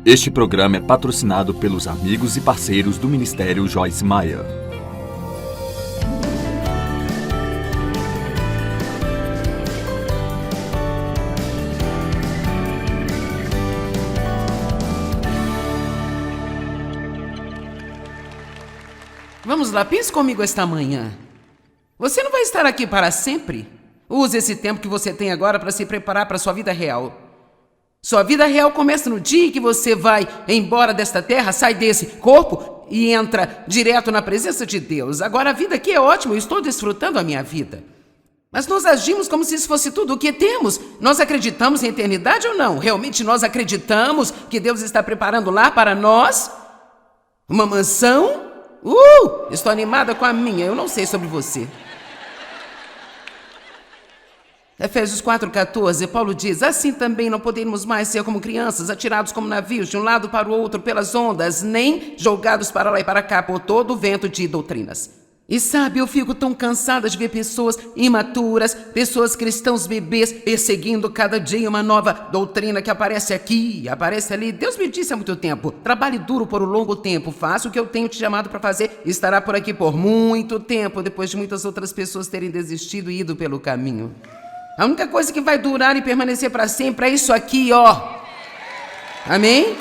Este programa é patrocinado pelos amigos e parceiros do Ministério Joyce Meyer. Vamos lá, pense comigo esta manhã. Você não vai estar aqui para sempre. Use esse tempo que você tem agora para se preparar para a sua vida real. Sua vida real começa no dia que você vai embora desta terra, sai desse corpo e entra direto na presença de Deus. Agora a vida aqui é ótima, eu estou desfrutando a minha vida. Mas nós agimos como se isso fosse tudo o que temos. Nós acreditamos em eternidade ou não? Realmente nós acreditamos que Deus está preparando lá para nós uma mansão? Estou animada com a minha, eu não sei sobre você. Efésios 4,14, Paulo diz: assim também não podemos mais ser como crianças, atirados como navios de um lado para o outro pelas ondas, nem jogados para lá e para cá por todo o vento de doutrinas. E sabe, eu fico tão cansada de ver pessoas imaturas, pessoas cristãos bebês, perseguindo cada dia uma nova doutrina que aparece aqui, aparece ali. Deus me disse há muito tempo: trabalhe duro por um longo tempo, faça o que eu tenho te chamado para fazer, estará por aqui por muito tempo, depois de muitas outras pessoas terem desistido e ido pelo caminho. A única coisa que vai durar e permanecer para sempre é isso aqui, ó. Amém?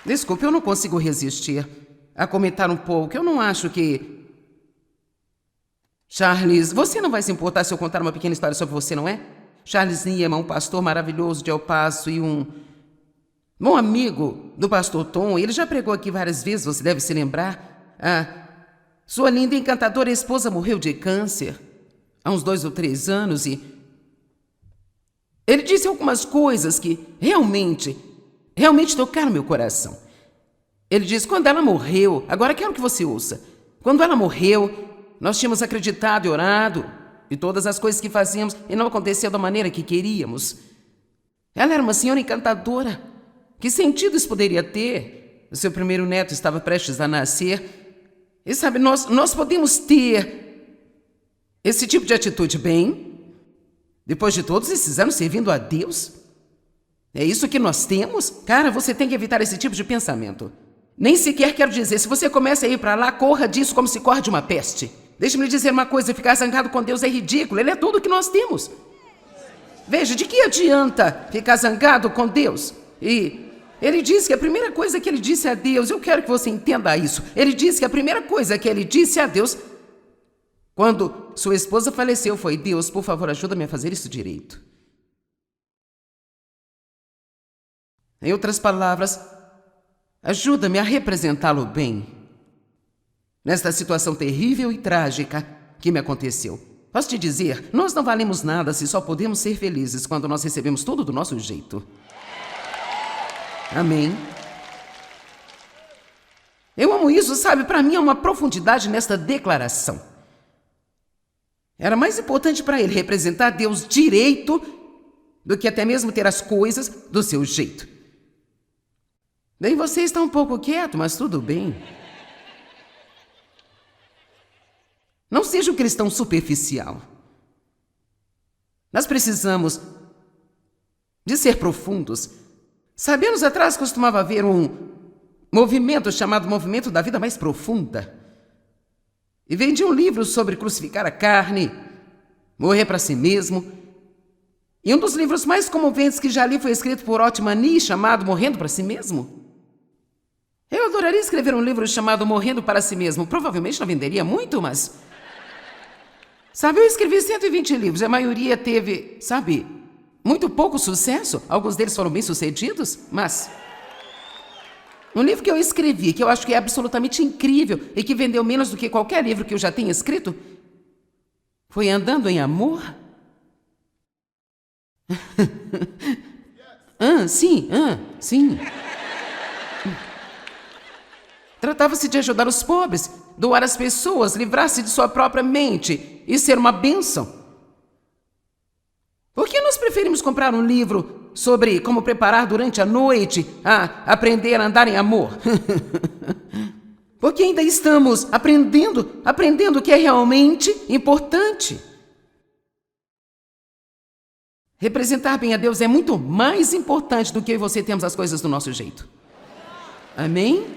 Desculpe, eu não consigo resistir a comentar um pouco. Eu não acho que... Charles, você não vai se importar se eu contar uma pequena história sobre você, não é? Charles Niemann, um pastor maravilhoso de El Paso e um bom amigo do pastor Tom. Ele já pregou aqui várias vezes, você deve se lembrar. Sua linda e encantadora esposa morreu de câncer há uns 2 ou 3 anos e ele disse algumas coisas que realmente tocaram meu coração. Ele disse: quando ela morreu, agora quero que você ouça, quando ela morreu, nós tínhamos acreditado e orado e todas as coisas que fazíamos e não aconteceu da maneira que queríamos. Ela era uma senhora encantadora. Que sentido isso poderia ter? O seu primeiro neto estava prestes a nascer. E sabe, nós podemos ter esse tipo de atitude bem, depois de todos esses anos servindo a Deus? É isso que nós temos? Cara, você tem que evitar esse tipo de pensamento. Nem sequer quero dizer, se você começa a ir para lá, corra disso como se corre de uma peste. Deixe-me lhe dizer uma coisa, ficar zangado com Deus é ridículo, Ele é tudo que nós temos. Veja, de que adianta ficar zangado com Deus? Ele disse que a primeira coisa que ele disse a Deus, eu quero que você entenda isso. Ele disse que a primeira coisa que ele disse a Deus, quando sua esposa faleceu, foi: Deus, por favor, ajuda-me a fazer isso direito. Em outras palavras, ajuda-me a representá-lo bem nesta situação terrível e trágica que me aconteceu. Posso te dizer, nós não valemos nada se só podemos ser felizes quando nós recebemos tudo do nosso jeito. Amém? Eu amo isso, sabe? Para mim há uma profundidade nesta declaração. Era mais importante para ele representar Deus direito do que até mesmo ter as coisas do seu jeito. Bem, você está um pouco quieto, mas tudo bem. Não seja um cristão superficial. Nós precisamos de ser profundos. Sabe, anos atrás costumava haver um movimento chamado Movimento da Vida Mais Profunda. E vendia um livro sobre crucificar a carne, morrer para si mesmo. E um dos livros mais comoventes que já li foi escrito por Otmani, chamado Morrendo para Si Mesmo. Eu adoraria escrever um livro chamado Morrendo para Si Mesmo. Provavelmente não venderia muito, mas... Sabe, eu escrevi 120 livros e a maioria teve, sabe, muito pouco sucesso. Alguns deles foram bem-sucedidos, mas... um livro que eu escrevi, que eu acho que é absolutamente incrível e que vendeu menos do que qualquer livro que eu já tenha escrito, foi Andando em Amor. Sim. Tratava-se de ajudar os pobres, doar às pessoas, livrar-se de sua própria mente e ser uma bênção. Por que nós preferimos comprar um livro sobre como preparar durante a noite a aprender a andar em amor? Porque ainda estamos aprendendo o que é realmente importante. Representar bem a Deus é muito mais importante do que eu e você temos as coisas do nosso jeito. Amém?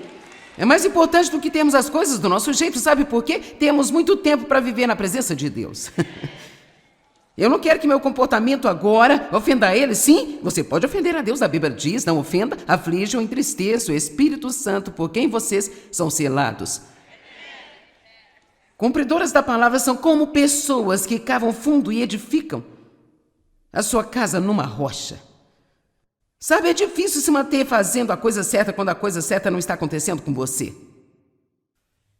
É mais importante do que termos as coisas do nosso jeito. Sabe por quê? Temos muito tempo para viver na presença de Deus. Eu não quero que meu comportamento agora ofenda a Ele. Sim, você pode ofender a Deus. A Bíblia diz, não ofenda, aflige ou entristeça o Espírito Santo, por quem vocês são selados. Cumpridoras da palavra são como pessoas que cavam fundo e edificam a sua casa numa rocha. Sabe, é difícil se manter fazendo a coisa certa quando a coisa certa não está acontecendo com você.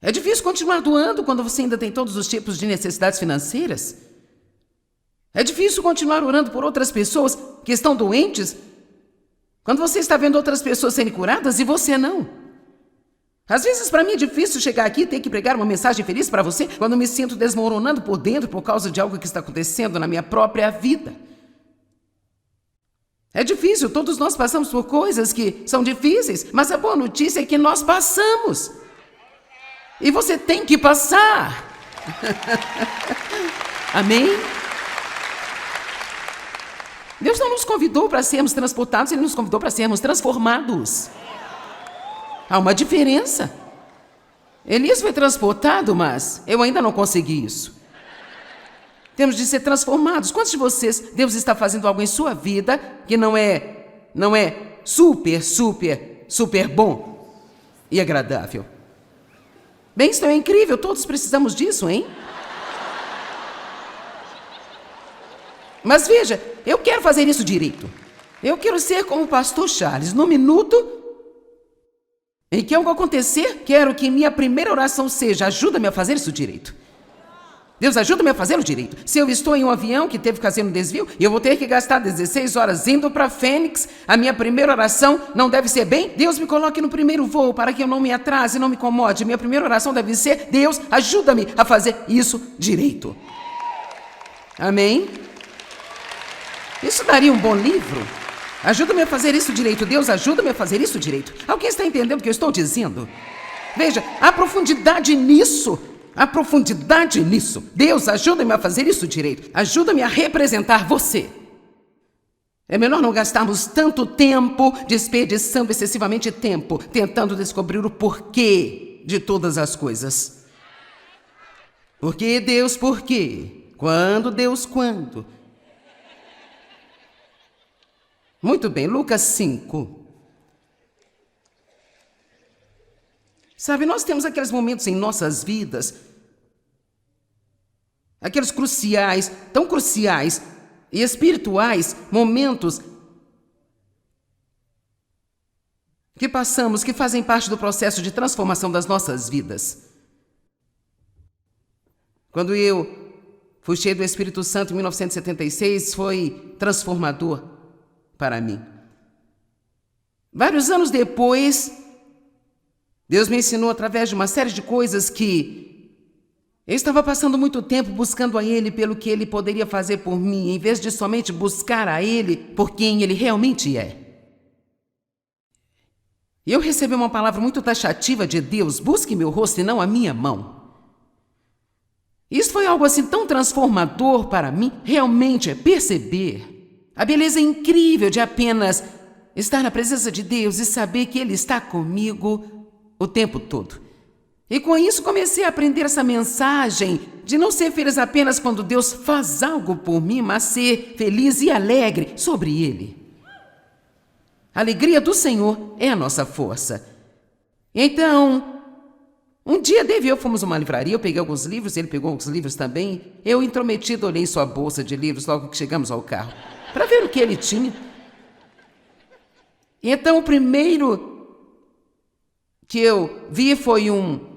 É difícil continuar doando quando você ainda tem todos os tipos de necessidades financeiras. É difícil continuar orando por outras pessoas que estão doentes quando você está vendo outras pessoas serem curadas e você não. Às vezes, para mim, é difícil chegar aqui e ter que pregar uma mensagem feliz para você quando me sinto desmoronando por dentro por causa de algo que está acontecendo na minha própria vida. É difícil, todos nós passamos por coisas que são difíceis, mas a boa notícia é que nós passamos. E você tem que passar. Amém? Deus não nos convidou para sermos transportados, Ele nos convidou para sermos transformados. Há uma diferença. Elias foi transportado, mas eu ainda não consegui isso. Temos de ser transformados. Quantos de vocês, Deus está fazendo algo em sua vida que não é super bom e agradável? Bem, isso é incrível, todos precisamos disso, hein? Mas veja, eu quero fazer isso direito. Eu quero ser como o pastor Charles. No minuto em que algo acontecer, quero que minha primeira oração seja: ajuda-me a fazer isso direito. Deus, ajuda-me a fazer o direito. Se eu estou em um avião que teve que fazer um desvio e eu vou ter que gastar 16 horas indo para Fênix, a minha primeira oração não deve ser: bem, Deus, me coloque no primeiro voo para que eu não me atrase, não me incomode. Minha primeira oração deve ser: Deus, ajuda-me a fazer isso direito. Amém? Isso daria um bom livro. Ajuda-me a fazer isso direito. Deus, ajuda-me a fazer isso direito. Alguém está entendendo o que eu estou dizendo? Veja, há profundidade nisso. Há profundidade nisso. Deus, ajuda-me a fazer isso direito. Ajuda-me a representar você. É melhor não gastarmos tanto tempo desperdiçando excessivamente tempo tentando descobrir o porquê de todas as coisas. Por que Deus, por quê? Quando Deus, quando? Muito bem, Lucas 5. Sabe, nós temos aqueles momentos em nossas vidas, aqueles cruciais, tão cruciais e espirituais, momentos que passamos, que fazem parte do processo de transformação das nossas vidas. Quando eu fui cheio do Espírito Santo em 1976, foi transformador para mim. Vários anos depois, Deus me ensinou através de uma série de coisas que eu estava passando muito tempo buscando a Ele pelo que Ele poderia fazer por mim, em vez de somente buscar a Ele por quem Ele realmente é. E eu recebi uma palavra muito taxativa de Deus: busque meu rosto e não a minha mão. Isso foi algo assim tão transformador para mim, realmente é perceber a beleza incrível de apenas estar na presença de Deus e saber que Ele está comigo o tempo todo. E com isso comecei a aprender essa mensagem de não ser feliz apenas quando Deus faz algo por mim, mas ser feliz e alegre sobre Ele. A alegria do Senhor é a nossa força. Então, um dia Dave e eu fomos a uma livraria, eu peguei alguns livros, ele pegou alguns livros também. Eu, intrometido, olhei em sua bolsa de livros logo que chegamos ao carro, para ver o que ele tinha. E então o primeiro que eu vi foi um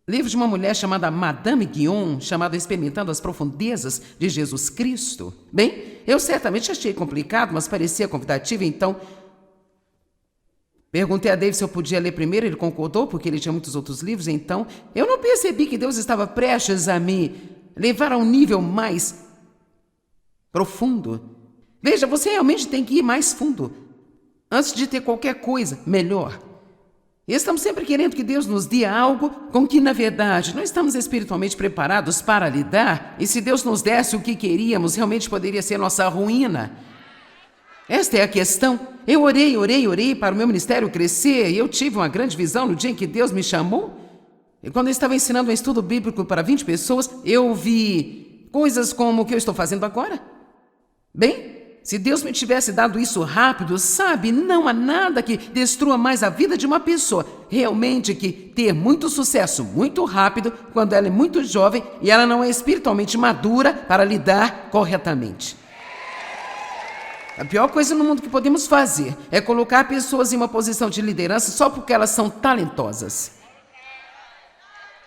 livro de uma mulher chamada Madame Guion, chamado Experimentando as Profundezas de Jesus Cristo. Bem, eu certamente achei complicado, mas parecia convidativo, então perguntei a Dave se eu podia ler primeiro, ele concordou, porque ele tinha muitos outros livros. Então eu não percebi que Deus estava prestes a me levar a um nível mais profundo. Veja, você realmente tem que ir mais fundo antes de ter qualquer coisa melhor. E estamos sempre querendo que Deus nos dê algo com que, na verdade, não estamos espiritualmente preparados para lidar. E se Deus nos desse o que queríamos, realmente poderia ser nossa ruína. Esta é a questão. Eu orei para o meu ministério crescer e eu tive uma grande visão no dia em que Deus me chamou. E quando eu estava ensinando um estudo bíblico para 20 pessoas, eu vi coisas como o que eu estou fazendo agora. Bem, se Deus me tivesse dado isso rápido, sabe, não há nada que destrua mais a vida de uma pessoa. Realmente que ter muito sucesso muito rápido quando ela é muito jovem e ela não é espiritualmente madura para lidar corretamente. A pior coisa no mundo que podemos fazer é colocar pessoas em uma posição de liderança só porque elas são talentosas.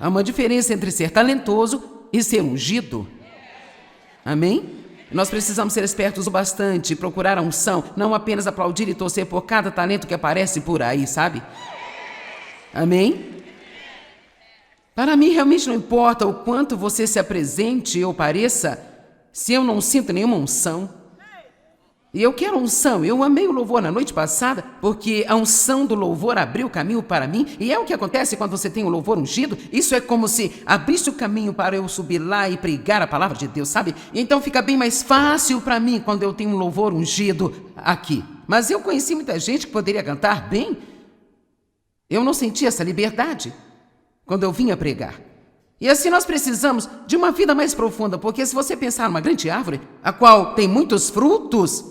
Há uma diferença entre ser talentoso e ser ungido. Amém? Nós precisamos ser espertos o bastante, procurar a unção, não apenas aplaudir e torcer por cada talento que aparece por aí, sabe? Amém? Para mim, realmente não importa o quanto você se apresente ou pareça, se eu não sinto nenhuma unção. E eu quero unção. Eu amei o louvor na noite passada, porque a unção do louvor abriu o caminho para mim, e é o que acontece quando você tem o louvor ungido. Isso é como se abrisse o caminho para eu subir lá e pregar a palavra de Deus, sabe? Então fica bem mais fácil para mim quando eu tenho um louvor ungido aqui. Mas eu conheci muita gente que poderia cantar bem. Eu não senti essa liberdade quando eu vinha pregar. E assim nós precisamos de uma vida mais profunda, porque se você pensar numa grande árvore, a qual tem muitos frutos,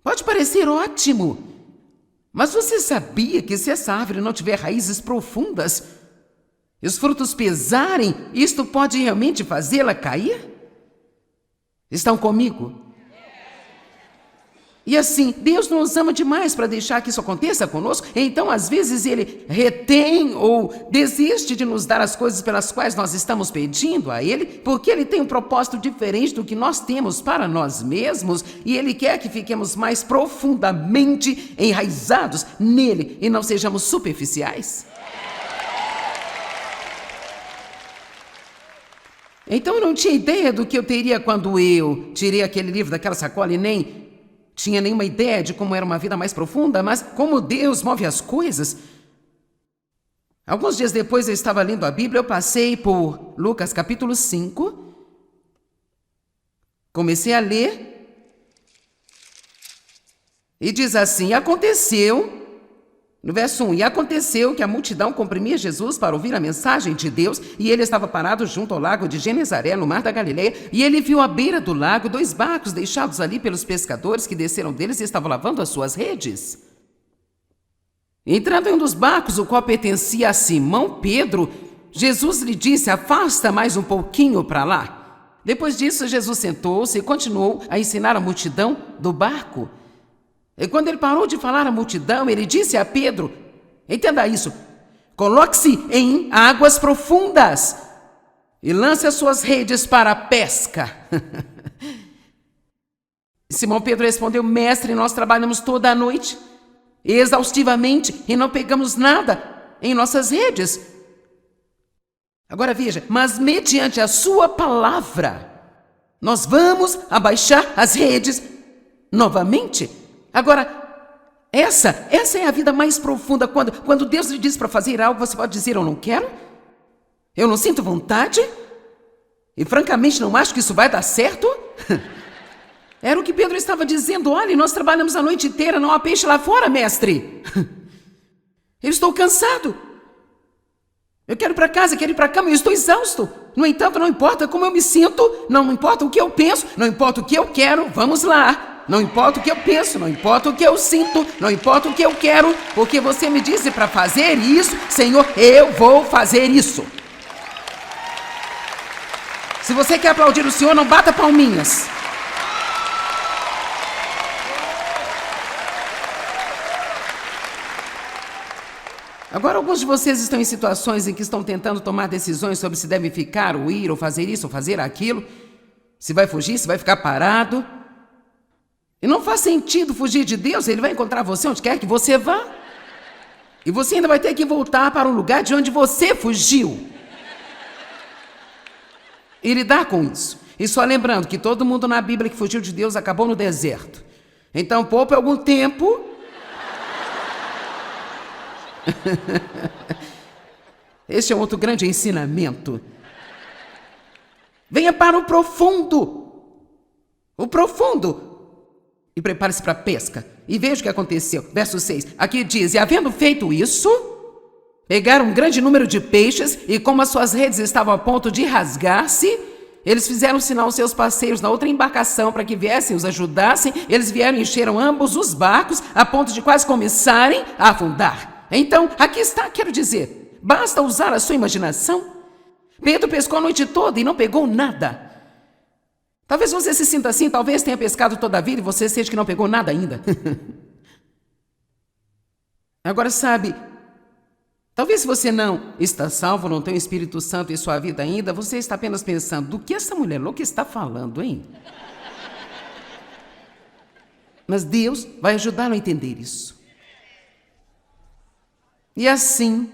pode parecer ótimo, mas você sabia que se essa árvore não tiver raízes profundas e os frutos pesarem, isto pode realmente fazê-la cair? Estão comigo? E assim, Deus nos ama demais para deixar que isso aconteça conosco, então às vezes Ele retém ou desiste de nos dar as coisas pelas quais nós estamos pedindo a Ele, porque Ele tem um propósito diferente do que nós temos para nós mesmos, e Ele quer que fiquemos mais profundamente enraizados nele e não sejamos superficiais. Então eu não tinha ideia do que eu teria quando eu tirei aquele livro daquela sacola e nem tinha nenhuma ideia de como era uma vida mais profunda, mas como Deus move as coisas. Alguns dias depois eu estava lendo a Bíblia, eu passei por Lucas capítulo 5, comecei a ler, e diz assim, aconteceu, no verso 1, e aconteceu que a multidão comprimia Jesus para ouvir a mensagem de Deus, e ele estava parado junto ao lago de Genezaré, no mar da Galileia, e ele viu à beira do lago 2 barcos deixados ali pelos pescadores que desceram deles e estavam lavando as suas redes. Entrando em um dos barcos, o qual pertencia a Simão Pedro, Jesus lhe disse, afasta mais um pouquinho para lá. Depois disso, Jesus sentou-se e continuou a ensinar a multidão do barco. E quando ele parou de falar à multidão, ele disse a Pedro, entenda isso, coloque-se em águas profundas e lance as suas redes para a pesca. Simão Pedro respondeu, mestre, nós trabalhamos toda a noite, exaustivamente, e não pegamos nada em nossas redes. Agora veja, mas mediante a sua palavra, nós vamos abaixar as redes novamente. Agora, essa é a vida mais profunda. Quando Deus lhe diz para fazer algo, você pode dizer, eu não quero, eu não sinto vontade, e francamente não acho que isso vai dar certo. Era o que Pedro estava dizendo, olha, nós trabalhamos a noite inteira, não há peixe lá fora, mestre. Eu estou cansado. Eu quero ir para casa, quero ir para a cama, eu estou exausto. No entanto, não importa como eu me sinto, não importa o que eu penso, não importa o que eu quero, vamos lá. Não importa o que eu penso, não importa o que eu sinto, não importa o que eu quero, porque você me disse para fazer isso, Senhor, eu vou fazer isso. Se você quer aplaudir o Senhor, não bata palminhas. Agora, alguns de vocês estão em situações em que estão tentando tomar decisões sobre se deve ficar, ou ir, ou fazer isso, ou fazer aquilo, se vai fugir, se vai ficar parado. E não faz sentido fugir de Deus, Ele vai encontrar você onde quer que você vá. E você ainda vai ter que voltar para o lugar de onde você fugiu. E lidar com isso. E só lembrando que todo mundo na Bíblia que fugiu de Deus acabou no deserto. Então poupe algum tempo Este é um outro grande ensinamento. Venha para o profundo. O profundo. E prepare-se para a pesca. E veja o que aconteceu. Verso 6. Aqui diz: e havendo feito isso, pegaram um grande número de peixes, e como as suas redes estavam a ponto de rasgar-se, eles fizeram sinal aos seus parceiros na outra embarcação para que viessem os ajudassem. Eles vieram e encheram ambos os barcos, a ponto de quase começarem a afundar. Então, aqui está, quero dizer, basta usar a sua imaginação. Pedro pescou a noite toda e não pegou nada. Talvez você se sinta assim, talvez tenha pescado toda a vida e você seja que não pegou nada ainda. Agora, sabe, talvez se você não está salvo, não tem o Espírito Santo em sua vida ainda, você está apenas pensando: do que essa mulher louca está falando, hein? Mas Deus vai ajudá-lo a entender isso. E assim,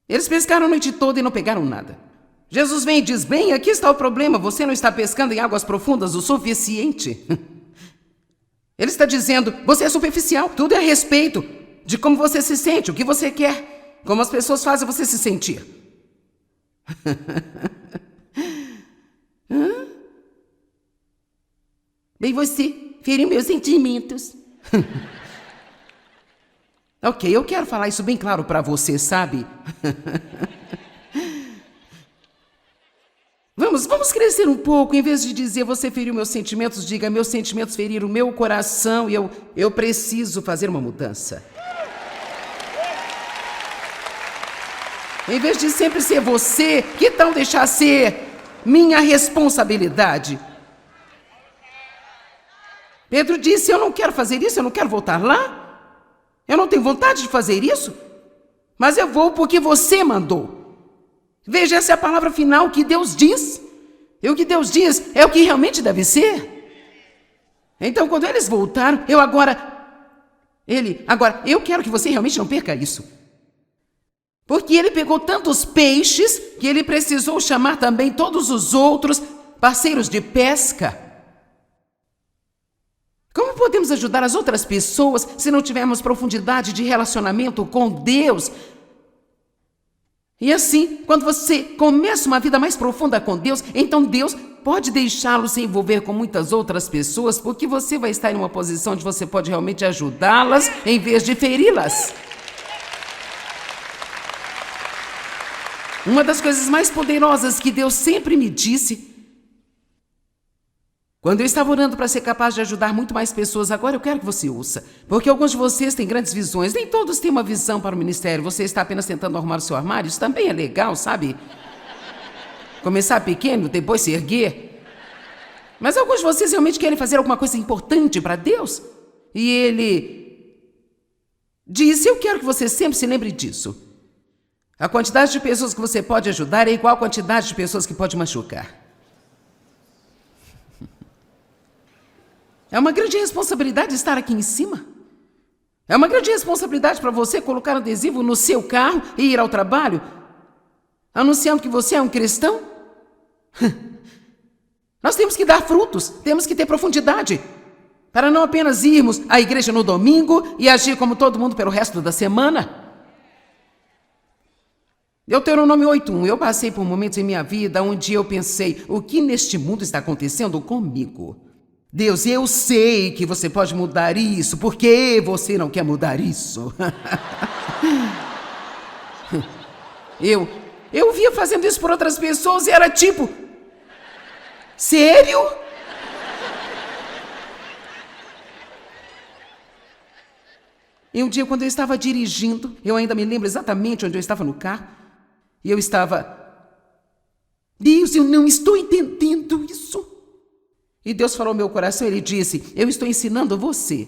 eles pescaram a noite toda e não pegaram nada. Jesus vem e diz: bem, aqui está o problema, você não está pescando em águas profundas o suficiente. Ele está dizendo: você é superficial, tudo é a respeito de como você se sente, o que você quer, como as pessoas fazem você se sentir. Bem, você feriu meus sentimentos. Ok, eu quero falar isso bem claro para você, sabe? Vamos crescer um pouco. Em vez de dizer você feriu meus sentimentos, diga: meus sentimentos feriram o meu coração e eu preciso fazer uma mudança. Em vez de sempre ser você, que tal deixar ser minha responsabilidade? Pedro disse: eu não quero fazer isso, eu não quero voltar lá. Eu não tenho vontade de fazer isso, mas eu vou porque você mandou. Veja, essa é a palavra final que Deus diz. E o que Deus diz é o que realmente deve ser. Então, quando eles voltaram, eu quero que você realmente não perca isso. Porque ele pegou tantos peixes que ele precisou chamar também todos os outros parceiros de pesca. Como podemos ajudar as outras pessoas se não tivermos profundidade de relacionamento com Deus? E assim, quando você começa uma vida mais profunda com Deus, então Deus pode deixá-lo se envolver com muitas outras pessoas, porque você vai estar em uma posição onde você pode realmente ajudá-las em vez de feri-las. Uma das coisas mais poderosas que Deus sempre me disse, quando eu estava orando para ser capaz de ajudar muito mais pessoas, agora eu quero que você ouça, porque alguns de vocês têm grandes visões, nem todos têm uma visão para o ministério, você está apenas tentando arrumar o seu armário, isso também é legal, sabe? Começar pequeno, depois se erguer. Mas alguns de vocês realmente querem fazer alguma coisa importante para Deus. E ele disse: eu quero que você sempre se lembre disso. A quantidade de pessoas que você pode ajudar é igual à quantidade de pessoas que pode machucar. É uma grande responsabilidade estar aqui em cima. É uma grande responsabilidade para você colocar um adesivo no seu carro e ir ao trabalho, anunciando que você é um cristão. Nós temos que dar frutos, temos que ter profundidade, para não apenas irmos à igreja no domingo e agir como todo mundo pelo resto da semana. Deuteronômio 8:1. Eu passei por momentos em minha vida onde eu pensei: o que neste mundo está acontecendo comigo? Deus, eu sei que você pode mudar isso, por que você não quer mudar isso? Eu via fazendo isso por outras pessoas e era tipo: sério? E um dia, quando eu estava dirigindo, eu ainda me lembro exatamente onde eu estava no carro, e eu estava: Deus, eu não estou entendendo isso. E Deus falou ao meu coração, ele disse: eu estou ensinando você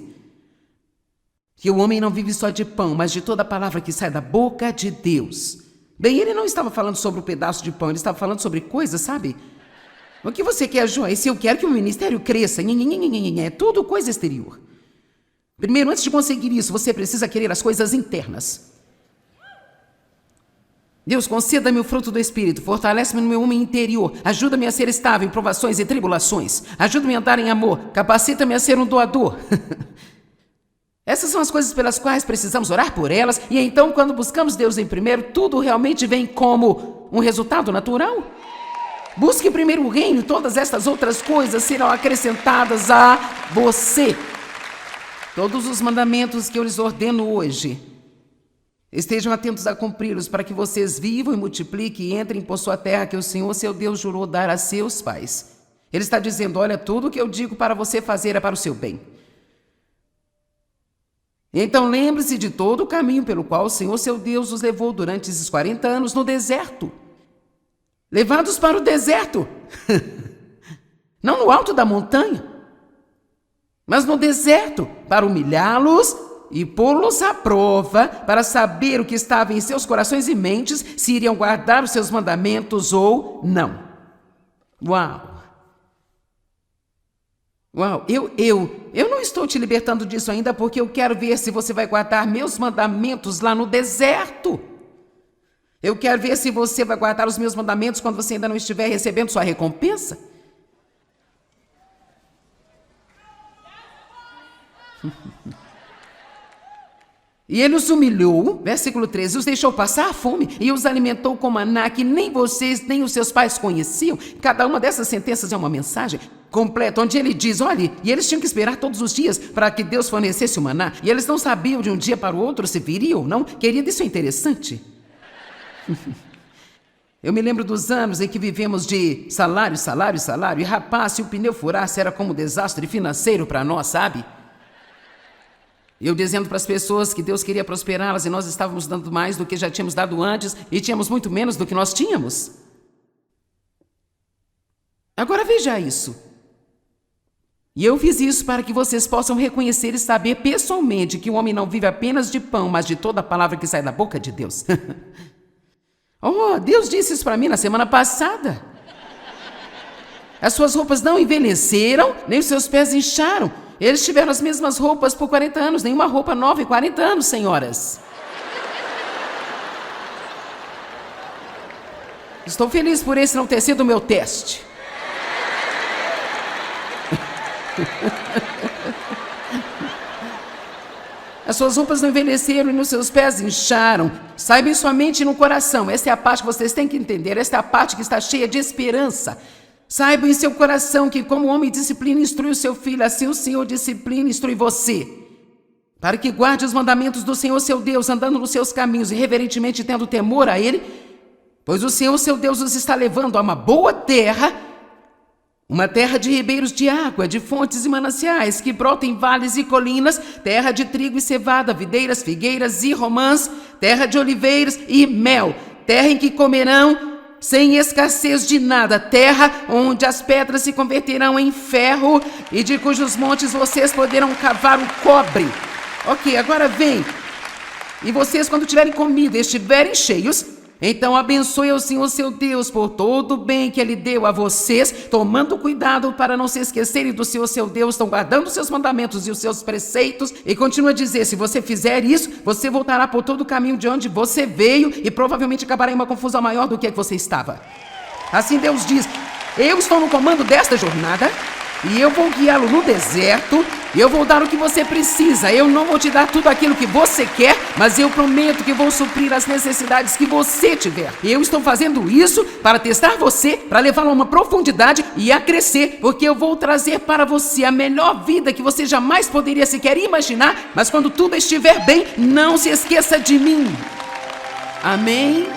que o homem não vive só de pão, mas de toda a palavra que sai da boca de Deus. Bem, ele não estava falando sobre um pedaço de pão, ele estava falando sobre coisas, sabe? O que você quer, Joyce? Eu quero que o ministério cresça. É tudo coisa exterior. Primeiro, antes de conseguir isso, você precisa querer as coisas internas. Deus, conceda-me o fruto do Espírito, fortalece-me no meu homem interior, ajuda-me a ser estável em provações e tribulações, ajuda-me a andar em amor, capacita-me a ser um doador. Essas são as coisas pelas quais precisamos orar por elas, e então, quando buscamos Deus em primeiro, tudo realmente vem como um resultado natural. Busque primeiro o reino e todas estas outras coisas serão acrescentadas a você. Todos os mandamentos que eu lhes ordeno hoje, estejam atentos a cumpri-los para que vocês vivam e multipliquem e entrem por sua terra que o Senhor, seu Deus, jurou dar a seus pais. Ele está dizendo, olha, tudo o que eu digo para você fazer é para o seu bem. Então lembre-se de todo o caminho pelo qual o Senhor, seu Deus, os levou durante esses 40 anos no deserto. Levados para o deserto. Não no alto da montanha, mas no deserto, para humilhá-los e pô-los à prova, para saber o que estava em seus corações e mentes, se iriam guardar os seus mandamentos ou não. Uau! Uau, eu não estou te libertando disso ainda porque eu quero ver se você vai guardar meus mandamentos lá no deserto. Eu quero ver se você vai guardar os meus mandamentos quando você ainda não estiver recebendo sua recompensa. E ele os humilhou, versículo 13, os deixou passar a fome e os alimentou com maná que nem vocês nem os seus pais conheciam. Cada uma dessas sentenças é uma mensagem completa, onde ele diz, olha, e eles tinham que esperar todos os dias para que Deus fornecesse o maná, e eles não sabiam de um dia para o outro se viria ou não. Querido, isso é interessante. Eu me lembro dos anos em que vivemos de salário, salário, salário, e rapaz, se o pneu furasse era como um desastre financeiro para nós, sabe? Eu dizendo para as pessoas que Deus queria prosperá-las e nós estávamos dando mais do que já tínhamos dado antes e tínhamos muito menos do que nós tínhamos. Agora veja isso. E eu fiz isso para que vocês possam reconhecer e saber pessoalmente que o homem não vive apenas de pão, mas de toda a palavra que sai da boca de Deus. Oh, Deus disse isso para mim na semana passada. As suas roupas não envelheceram, nem os seus pés incharam. Eles tiveram as mesmas roupas por 40 anos, nenhuma roupa nova em 40 anos, senhoras. Estou feliz por esse não ter sido o meu teste. As suas roupas não envelheceram e nos seus pés incharam. Saiba em sua mente e no coração. Esta é a parte que vocês têm que entender. Esta é a parte que está cheia de esperança. Saiba em seu coração que como o homem disciplina e instrui o seu filho, assim o Senhor disciplina e instrui você. Para que guarde os mandamentos do Senhor seu Deus, andando nos seus caminhos e reverentemente tendo temor a Ele, pois o Senhor seu Deus os está levando a uma boa terra, uma terra de ribeiros de água, de fontes e mananciais, que brotam em vales e colinas, terra de trigo e cevada, videiras, figueiras e romãs, terra de oliveiras e mel, terra em que comerão sem escassez de nada, terra onde as pedras se converterão em ferro e de cujos montes vocês poderão cavar o cobre. Ok, agora vem. E vocês, quando tiverem comido e estiverem cheios, então abençoe o Senhor seu Deus por todo o bem que Ele deu a vocês, tomando cuidado para não se esquecerem do Senhor seu Deus, estão guardando os seus mandamentos e os seus preceitos. E continua a dizer, se você fizer isso, você voltará por todo o caminho de onde você veio e provavelmente acabará em uma confusão maior do que você estava. Assim Deus diz, eu estou no comando desta jornada e eu vou guiá-lo no deserto, e eu vou dar o que você precisa. Eu não vou te dar tudo aquilo que você quer, mas eu prometo que vou suprir as necessidades que você tiver. Eu estou fazendo isso para testar você, para levá-lo a uma profundidade e a crescer, porque eu vou trazer para você a melhor vida que você jamais poderia sequer imaginar, mas quando tudo estiver bem, não se esqueça de mim. Amém?